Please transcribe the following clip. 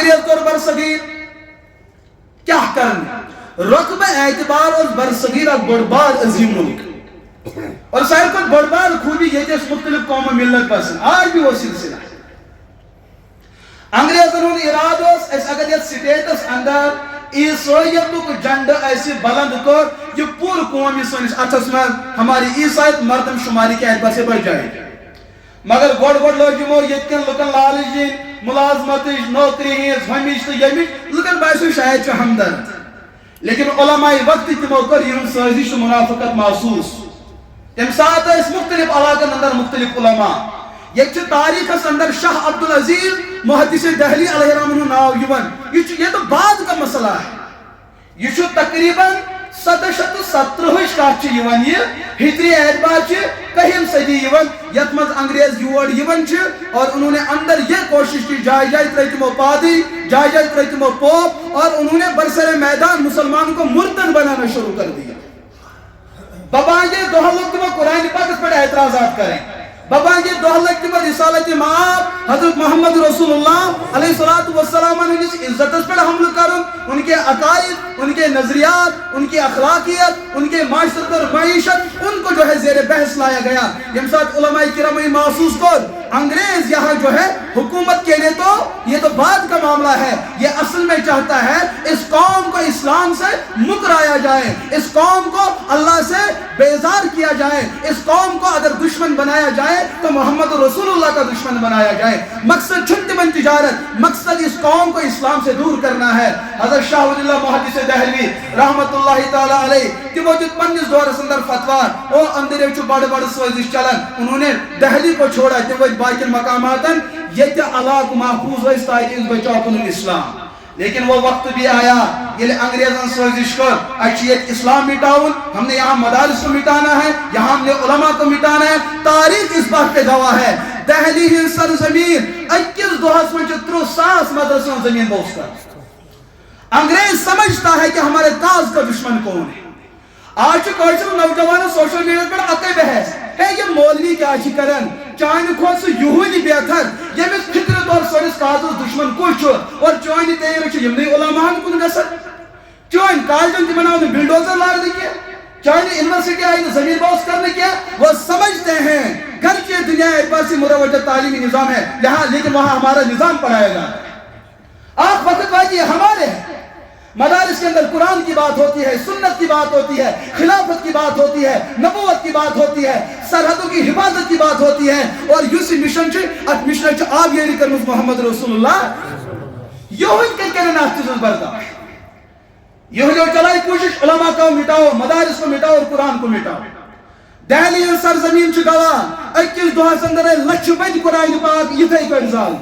انگریز کور برصغیر کیا کرنے رقبہ اعتبار اور برصغیر اک بڑ بار عظیم ملک اور سارے کو بڑ بار خوبی یہ مختلف قوم و ملت پسند آج بھی وہ سلسلہ ہے انگریزن ہند اراد اگر یہ سٹیٹس اندر عیسائیت جنڈ ایسے بلند کر یہ پور قوم یہ سنس اتس میں ہماری عیسائیت مردم شماری کے اعتبار سے بڑھ جائے مگر گوڑ گوڑ لوگ یمو یتکن لکن لالچ دین ملازمت نوکری ہز ہمش تو یمش لکن باسو شاید چھ ہمدرد لیکن علماء وقت تمو کر یہ سازش منافقت محسوس تم سات مختلف علاقن اندر مختلف علماء یہ تاریخ اندر شاہ عبدالعزیز محدث دہلی علیہ الرحمہ ناو یہ تو بعد کا مسئلہ ہے یہ تقریباً 717 کات یہ ہجری اعتبار کہم صدی یت مز انگریز یور اور انہوں نے اندر یہ کوشش کی جائے جائے ترتمو پادی جائے جائے ترتمو پوپ اور انہوں نے برسر میدان مسلمان کو مرتد بنانا شروع کر دیا بابا یہ دو لوگ تمہیں قرآن پاک پر اعتراضات کریں بابا یہ دو لوگ تمہیں رسالت مآب حضرت محمد رسول اللہ علیہ السلام عزت پر حمل کرن ان کے عقائد ان کے نظریات ان کی اخلاقیت ان کے معاشرت اور معیشت ان کو جو ہے زیر بحث لایا گیا یم ساتھ علماء کرام محسوس کر انگریز یہاں جو ہے حکومت کے لیے تو یہ تو بعد کا معاملہ ہے یہ اصل میں چاہتا ہے اس قوم کو اسلام سے مکرایا جائے اس قوم کو اللہ سے بیزار کیا جائے اس قوم کو اگر دشمن بنایا جائے تو محمد رسول اللہ کا دشمن بنایا جائے مقصد چھنٹ من تجارت مقصد اس قوم کو اسلام سے دور کرنا ہے حضرت شاہ ولی اللہ محدث دہلوی رحمت اللہ تعالی علیہ کہ وہ جت پنیس دور اندر فتوہ وہ اندر ایچو بڑھ بڑھ سوزش چلن انہوں نے دہلی کو چھوڑا کہ وہ باقی مقاماتن یہ علاق محفوظ ہے اس تاکہ اس بچاؤ کن اسلام لیکن وہ وقت بھی آیا یہ انگریزان سوزش کر اچھیت اسلام مٹاؤن ہم نے یہاں مدارس کو مٹانا ہے یہاں ہم نے علماء کو مٹانا ہے تاریخ اس بات پہ گواہ ہے دہلی ہی سرزمین 21 دوہس میں 30 مدرسوں زمین بوس کر انگریز سمجھتا ہے کہ ہمارے تاز کا دشمن کون ہے آج کوئی نوجوان سوشل میڈیا پر اتے بحث ہے یہ مولوی کیا چھ کرن چاہنے کھوت سے یہودی بہتر یہ میں فکر طور سوریس کازو دشمن کوئی اور چاہنے تیرے چھ یمنی علماء کن گسر چاہنے کالجن تی بناؤ نے بلڈوزر لار دی کیا چاہنے یونیورسٹی آئی نے زمین باؤس کرنے کیا وہ سمجھتے ہیں گرچہ دنیا اعتبار سے مروجہ تعلیمی نظام ہے یہاں لیکن وہاں ہمارا نظام پڑھایا گا آپ وقت واجی ہمارے ہیں مدارس کے اندر قرآن کی بات ہوتی ہے سنت کی بات ہوتی ہے خلافت کی بات ہوتی ہے نبوت کی بات ہوتی ہے سرحدوں کی حفاظت کی بات ہوتی ہے اور یوسی مشن ات مشن آپ یہ کرن محمد رسول اللہ یہ کرنا ناچ برداشت یہ جو چلائی کوشش علماء کو مٹاؤ مدارس کو مٹاؤ اور قرآن کو مٹاؤ دہلی سرزمین گواہ 21 دوہس اندر لچھ بد قرآن پاک یہ کر زال